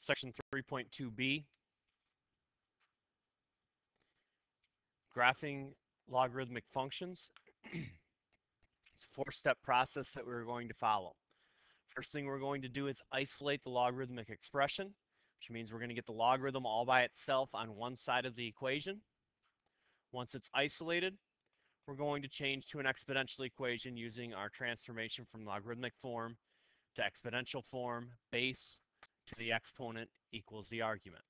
Section 3.2b, graphing logarithmic functions. It's a four-step process that we're going to follow. First thing we're going to do is isolate the logarithmic expression, which means we're going to get the logarithm all by itself on one side of the equation. Once it's isolated, we're going to change to an exponential equation using our transformation from logarithmic form to exponential form, base to the exponent equals the argument.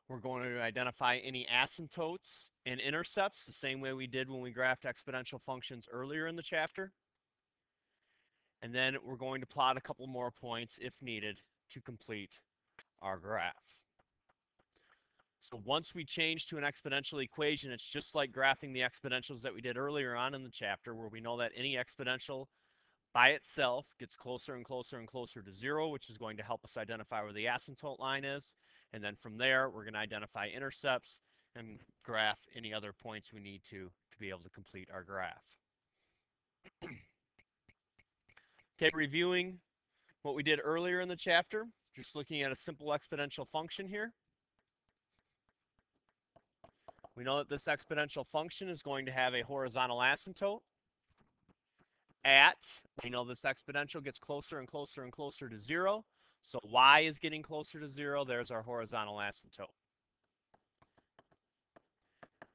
We're going to identify any asymptotes and intercepts the same way we did when we graphed exponential functions earlier in the chapter. And then we're going to plot a couple more points if needed to complete our graph. So once we change to an exponential equation, it's just like graphing the exponentials that we did earlier on in the chapter, where we know that any exponential by itself gets closer and closer and closer to zero, which is going to help us identify where the asymptote line is. And then from there, we're going to identify intercepts and graph any other points we need to be able to complete our graph. Okay, reviewing what we did earlier in the chapter, just looking at a simple exponential function here. We know that this exponential function is going to have a horizontal asymptote at, we know this exponential gets closer and closer and closer to zero. So y is getting closer to zero. There's our horizontal asymptote.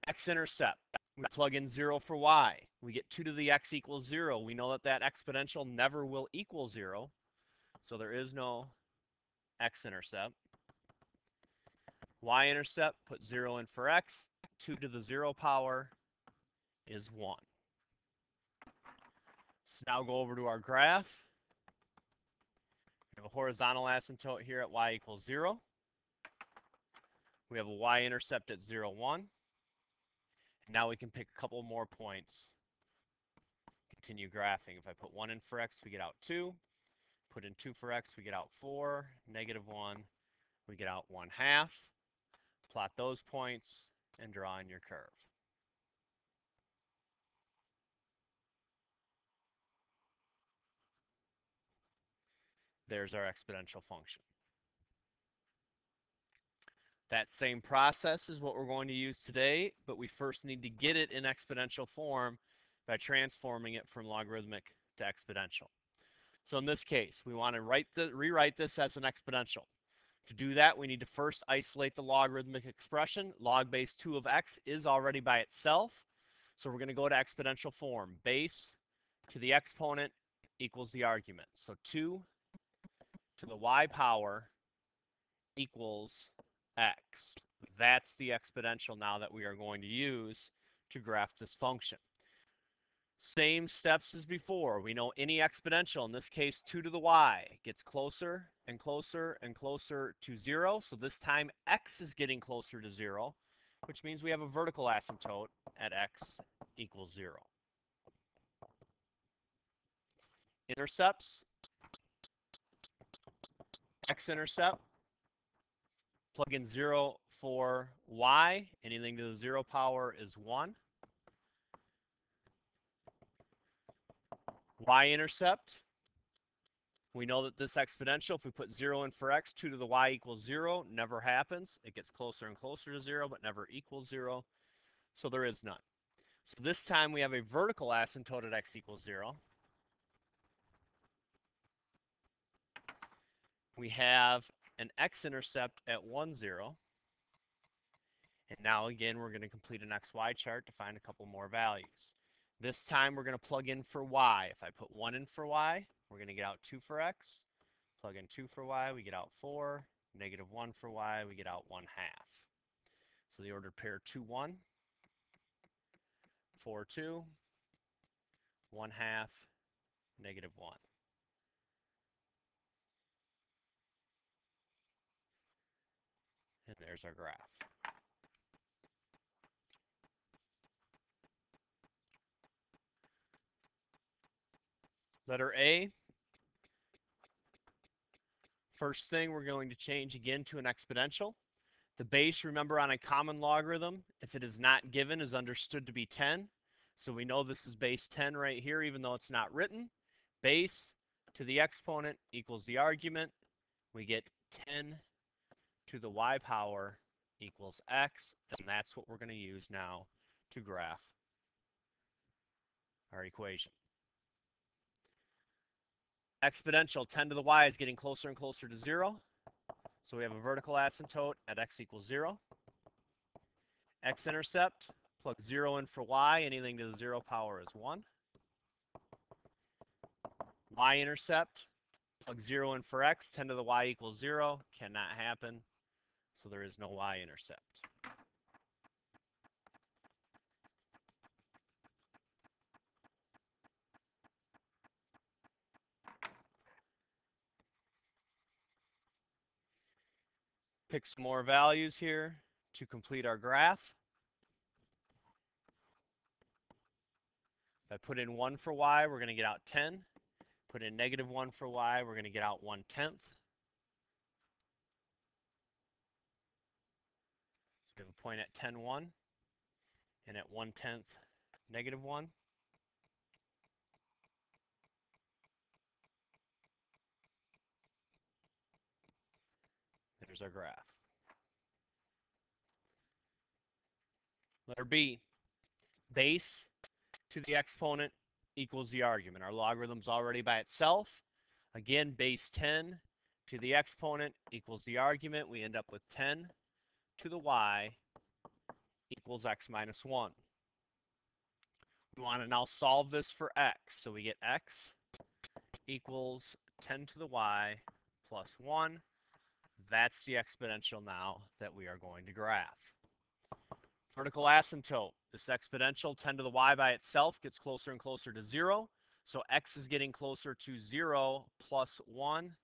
X-intercept. We plug in 0 for y. We get 2 to the x equals 0. We know that that exponential never will equal 0. So there is no x-intercept. Y-intercept, put 0 in for x. 2 to the 0 power is 1. So now go over to our graph. We have a horizontal asymptote here at y equals 0. We have a y-intercept at 0, 1. Now we can pick a couple more points. Continue graphing. If I put 1 in for x, we get out 2. Put in 2 for x, we get out 4. Negative 1, we get out 1/2. Plot those points and draw in your curve. There's our exponential function. That same process is what we're going to use today, but we first need to get it in exponential form by transforming it from logarithmic to exponential. So in this case, we want to rewrite this as an exponential. To do that, we need to first isolate the logarithmic expression. Log base 2 of x is already by itself. So we're going to go to exponential form. Base to the exponent equals the argument. So 2 to the y power equals x. That's the exponential now that we are going to use to graph this function. Same steps as before. We know any exponential, in this case 2 to the y, gets closer and closer and closer to 0. So this time x is getting closer to 0, which means we have a vertical asymptote at x equals 0. Intercepts. X-intercept. Plug in 0 for y. Anything to the 0 power is 1. Y-intercept. We know that this exponential, if we put 0 in for x, 2 to the y equals 0, never happens. It gets closer and closer to 0, but never equals 0. So there is none. So this time we have a vertical asymptote at x equals 0. We have an x-intercept at 1, 0. And now again, we're going to complete an xy chart to find a couple more values. This time we're going to plug in for y. If I put 1 in for y, we're going to get out 2 for x. Plug in 2 for y, we get out 4. Negative 1 for y, we get out 1/2. So the ordered pair 2, 1, 4, 2, 1/2, negative 1. And there's our graph. Letter A. First thing, we're going to change again to an exponential. The base, remember, on a common logarithm, if it is not given, is understood to be 10. So we know this is base 10 right here, even though it's not written. Base to the exponent equals the argument. we get 10 to the y power equals x, and that's what we're going to use now to graph our equation. Exponential 10 to the y is getting closer and closer to 0, so we have a vertical asymptote at x equals 0. X-intercept, plug 0 in for y, anything to the 0 power is 1. Y-intercept, plug 0 in for x, 10 to the y equals 0, cannot happen, so there is no y-intercept. Pick some more values here to complete our graph. If I put in 1 for y, we're going to get out 10. Put in -1 for y, we're going to get out 1/10. So we have a point at 10, 1, and at 1/10, -1. There's our graph. Letter B, base to the exponent equals the argument. Our logarithm's already by itself. Again, base 10 to the exponent equals the argument. We end up with 10 to the y equals x minus 1. We want to now solve this for x. So we get x equals 10 to the y plus 1. That's the exponential now that we are going to graph. Vertical asymptote. This exponential 10 to the y by itself gets closer and closer to 0. So x is getting closer to 0 plus 1.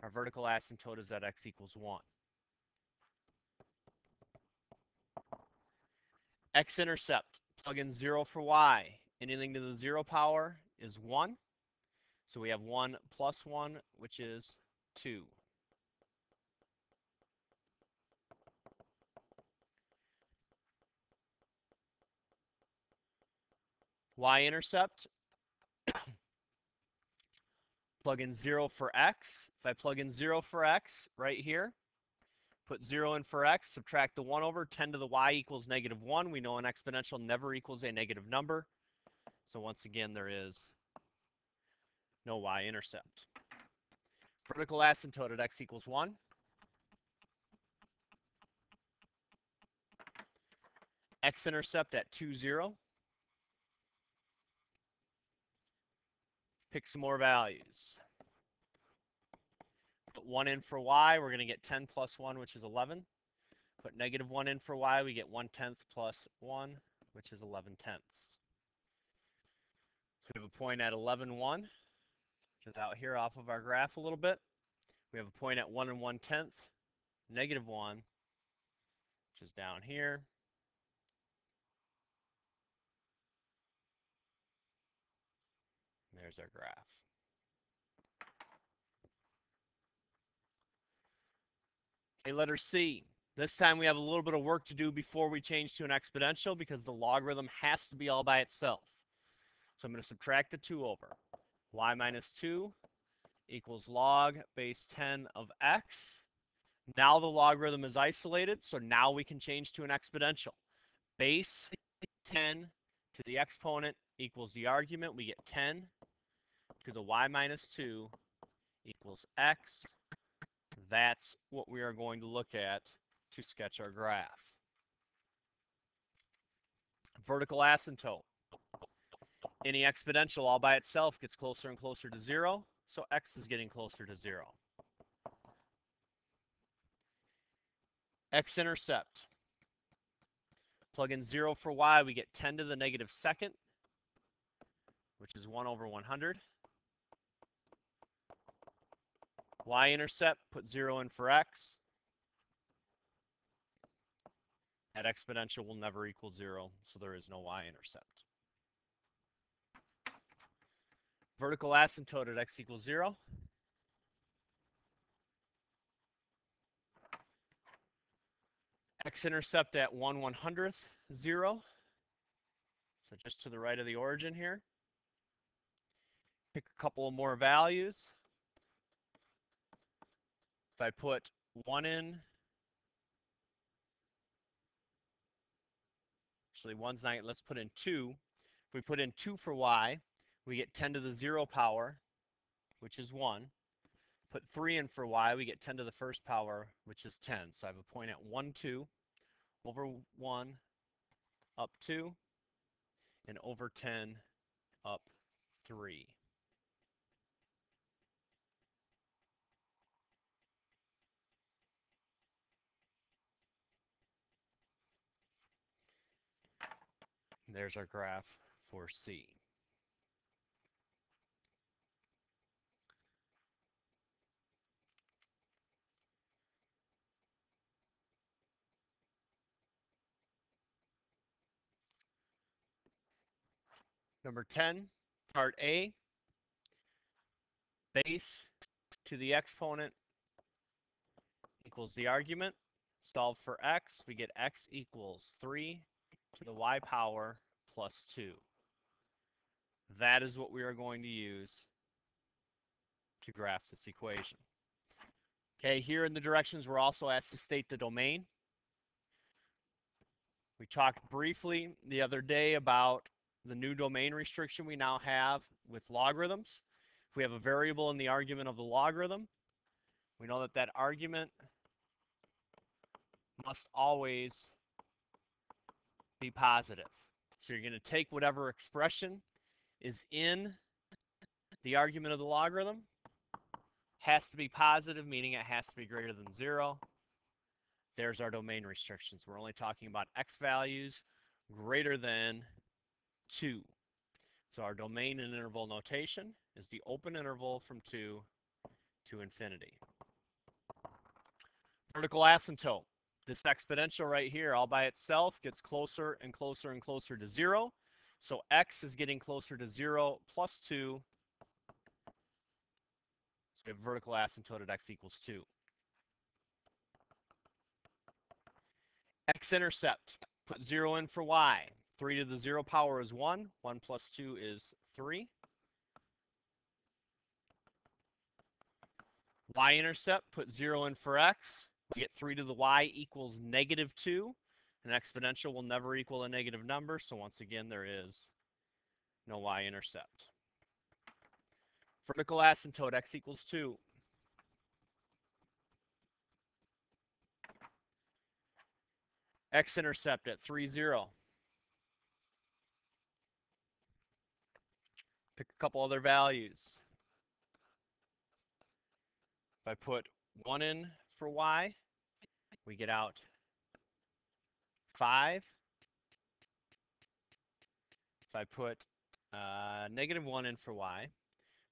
Our vertical asymptote is at x equals 1. X-intercept. Plug in 0 for y. Anything to the 0 power is 1. So we have 1 plus 1, which is 2. Y-intercept. Plug in 0 for x. If I plug in 0 for x right here, put 0 in for x, subtract the 1 over, 10 to the y equals -1. We know an exponential never equals a negative number. So once again, there is no y-intercept. Vertical asymptote at x equals 1. X-intercept at 2, 0. Pick some more values. Put 1 in for y, we're going to get 10 plus 1, which is 11. Put -1 in for y, we get 1/10 plus 1, which is 11/10. So we have a point at 11, 1, which is out here off of our graph a little bit. We have a point at 1 and 1/10, -1, which is down here. There's our graph. Okay, letter C. This time we have a little bit of work to do before we change to an exponential because the logarithm has to be all by itself. So I'm going to subtract the 2 over. Y minus 2 equals log base 10 of x. Now the logarithm is isolated, so now we can change to an exponential. Base 10 to the exponent equals the argument. We get 10 to the y minus 2 equals x. That's what we are going to look at to sketch our graph. Vertical asymptote. Any exponential all by itself gets closer and closer to 0, so x is getting closer to 0. X-intercept. Plug in 0 for y, we get 10 to the -2nd, which is 1 over 100. Y-intercept, put 0 in for x. That exponential will never equal 0, so there is no y-intercept. Vertical asymptote at x equals 0. X-intercept at 1/100th, 0. So just to the right of the origin here. Pick a couple of more values. If I put 1 in, actually 1's not, let's put in 2. If we put in 2 for y, we get 10 to the 0 power, which is 1. Put 3 in for y, we get 10 to the first power, which is 10. So I have a point at 1, 2, over 1, up 2, and over 10, up 3. There's our graph for C. Number 10, part A, base to the exponent equals the argument. Solve for x, we get x equals 3 to the y power plus 2. That is what we are going to use to graph this equation. Okay, here in the directions, we're also asked to state the domain. We talked briefly the other day about the new domain restriction we now have with logarithms. If we have a variable in the argument of the logarithm, we know that that argument must always be positive. So you're going to take whatever expression is in the argument of the logarithm, has to be positive, meaning it has to be greater than 0. There's our domain restrictions. We're only talking about x values greater than 2. So our domain in interval notation is the open interval from 2 to infinity. Vertical asymptote. This exponential right here all by itself gets closer and closer and closer to 0. So x is getting closer to 0 plus 2. So we have vertical asymptote at x equals 2. X-intercept. Put 0 in for y. 3 to the 0 power is 1. 1 plus 2 is 3. Y-intercept. Put 0 in for x. We get 3 to the y equals negative 2. An exponential will never equal a negative number, so once again, there is no y-intercept. Vertical asymptote, x equals 2. X-intercept at 3, 0. Pick a couple other values. If I put 1 in for y, we get out 5. If I put negative 1 in for y,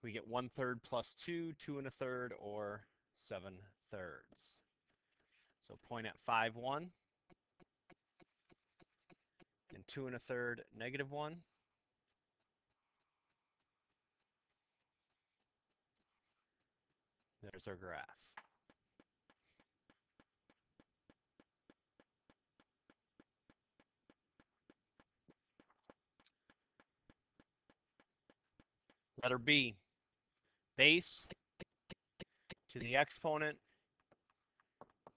we get 1/3 plus 2, 2 1/3, or 7/3. So point at 5, 1, and 2 1/3, negative 1. There's our graph. Letter B, base to the exponent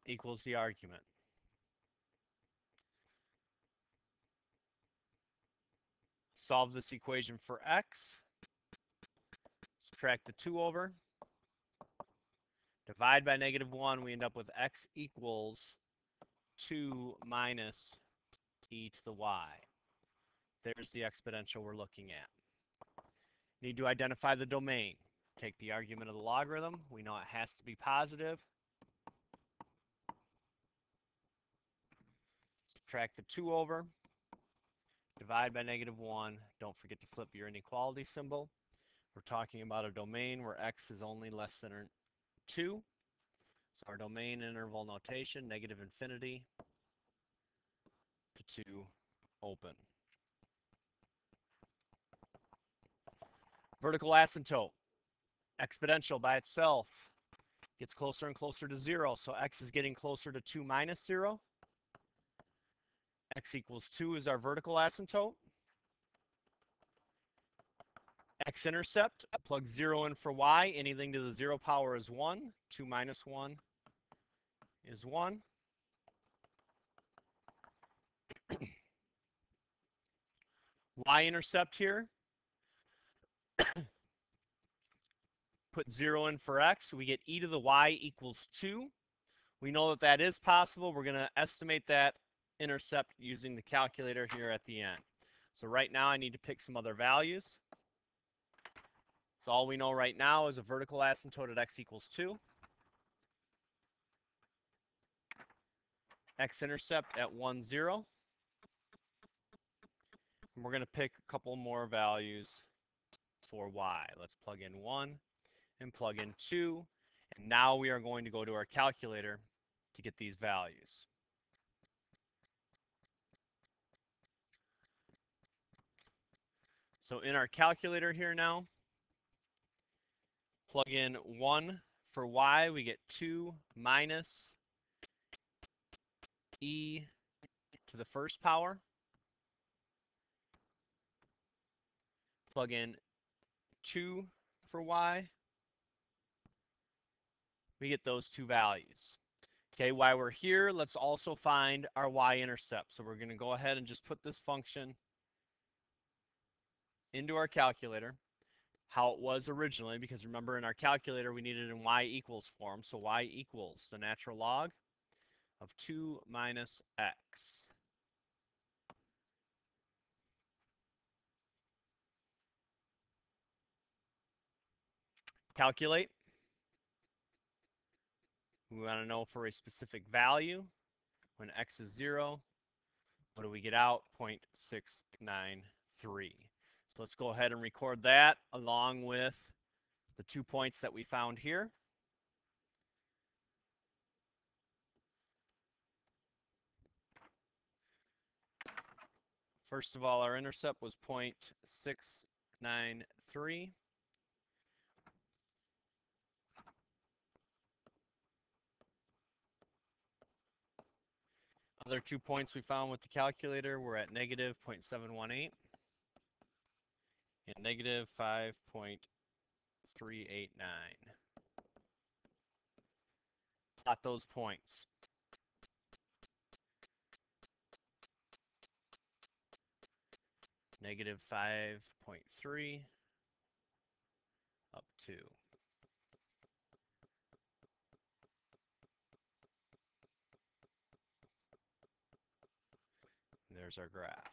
equals the argument. Solve this equation for x. Subtract the 2 over. Divide by negative 1, we end up with x equals 2 minus e to the y. There's the exponential we're looking at. Need to identify the domain. Take the argument of the logarithm. We know it has to be positive. Subtract the 2 over. Divide by negative 1. Don't forget to flip your inequality symbol. We're talking about a domain where x is only less than 2. So our domain interval notation, negative infinity to 2, open. Vertical asymptote. Exponential by itself gets closer and closer to 0. So x is getting closer to 2 minus 0. X equals 2 is our vertical asymptote. X-intercept, plug 0 in for y. Anything to the 0 power is 1. 2 minus 1 is 1. Y-intercept here, put 0 in for x. We get e to the y equals 2. We know that that is possible. We're going to estimate that intercept using the calculator here at the end. So right now I need to pick some other values. So all we know right now is a vertical asymptote at x equals 2. X-intercept at 1, 0. And we're going to pick a couple more values for y. Let's plug in 1 and plug in 2. And now we are going to go to our calculator to get these values. So in our calculator here now, plug in 1 for y, we get 2 minus e to the first power. Plug in 2 for y. We get those two values. Okay, while we're here, let's also find our y-intercept. So we're going to go ahead and just put this function into our calculator, how it was originally, because remember in our calculator we needed it in y equals form. So y equals the natural log of 2 minus x. Calculate. We want to know for a specific value, when x is 0, what do we get out? 0.693. So let's go ahead and record that along with the 2 points that we found here. First of all, our intercept was 0.693. Other 2 points we found with the calculator were at negative 0.718 and negative 5.389. Plot those points. Negative 5.3 up to. And there's our graph.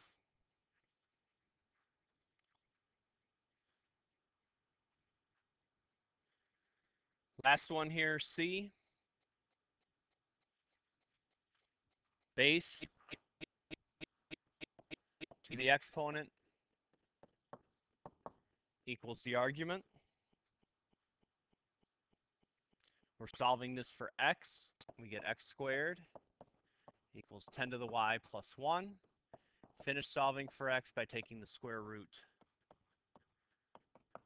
Last one here, C. Base to the exponent equals the argument. We're solving this for x. We get x squared equals 10 to the y plus 1. Finish solving for x by taking the square root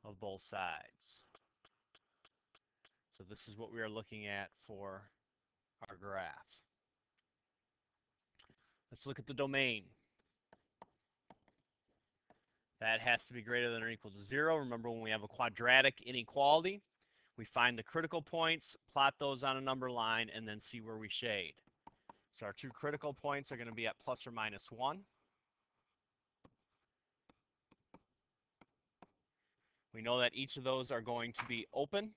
of both sides. So this is what we are looking at for our graph. Let's look at the domain. That has to be greater than or equal to 0. Remember, when we have a quadratic inequality, we find the critical points, plot those on a number line, and then see where we shade. So our two critical points are going to be at plus or minus 1. We know that each of those are going to be open.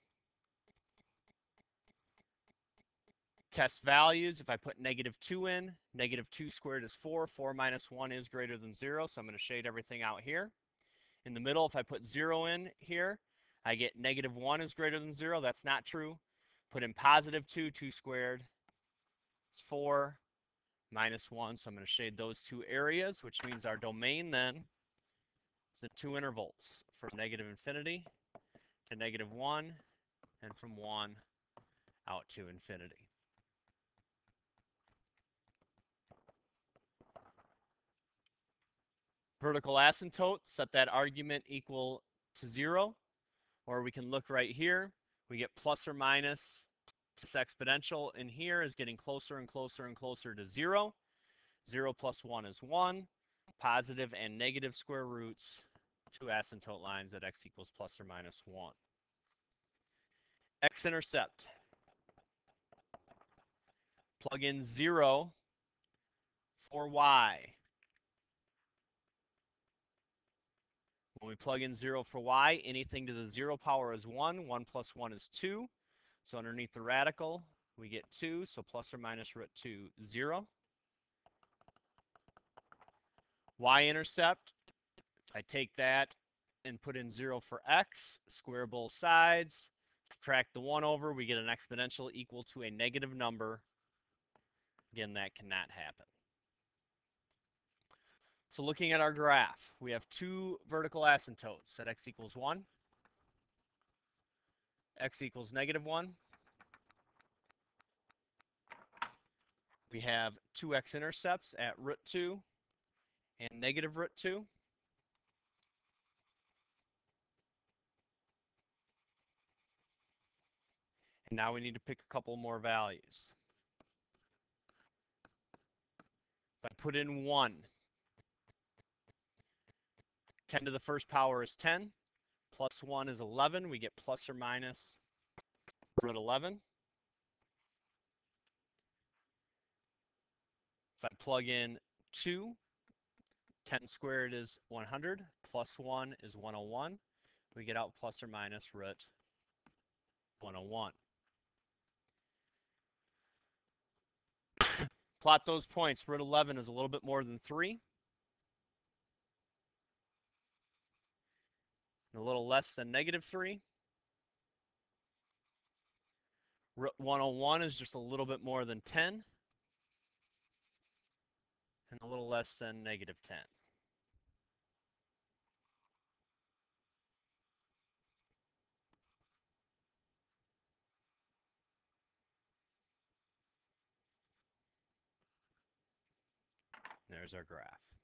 Test values, if I put negative 2 in, negative 2 squared is 4. 4 minus 1 is greater than 0, so I'm going to shade everything out here. In the middle, if I put 0 in here, I get negative 1 is greater than 0. That's not true. Put in positive 2, 2 squared is 4 minus 1. So I'm going to shade those two areas, which means our domain then is at 2 intervals from negative infinity to negative 1 and from 1 out to infinity. Vertical asymptote, set that argument equal to 0. Or we can look right here. We get plus or minus. This exponential in here is getting closer and closer and closer to 0. 0 plus 1 is 1. Positive and negative square roots, two asymptote lines at x equals plus or minus 1. X-intercept. Plug in 0 for y. When we plug in 0 for y, anything to the 0 power is 1. 1 plus 1 is 2. So underneath the radical, we get 2. So plus or minus root 2, 0. Y-intercept, I take that and put in 0 for x, square both sides, subtract the 1 over, we get an exponential equal to a negative number. Again, that cannot happen. So looking at our graph, we have two vertical asymptotes at x equals 1, x equals negative 1. We have two x-intercepts at root 2 and negative root 2. And now we need to pick a couple more values. If I put in 1, 10 to the first power is 10, plus 1 is 11. We get plus or minus root 11. If I plug in 2, 10 squared is 100, plus 1 is 101. We get out plus or minus root 101. Plot those points. Root 11 is a little bit more than 3, and a little less than negative 3. Root 101 is just a little bit more than 10, and a little less than negative 10. There's our graph.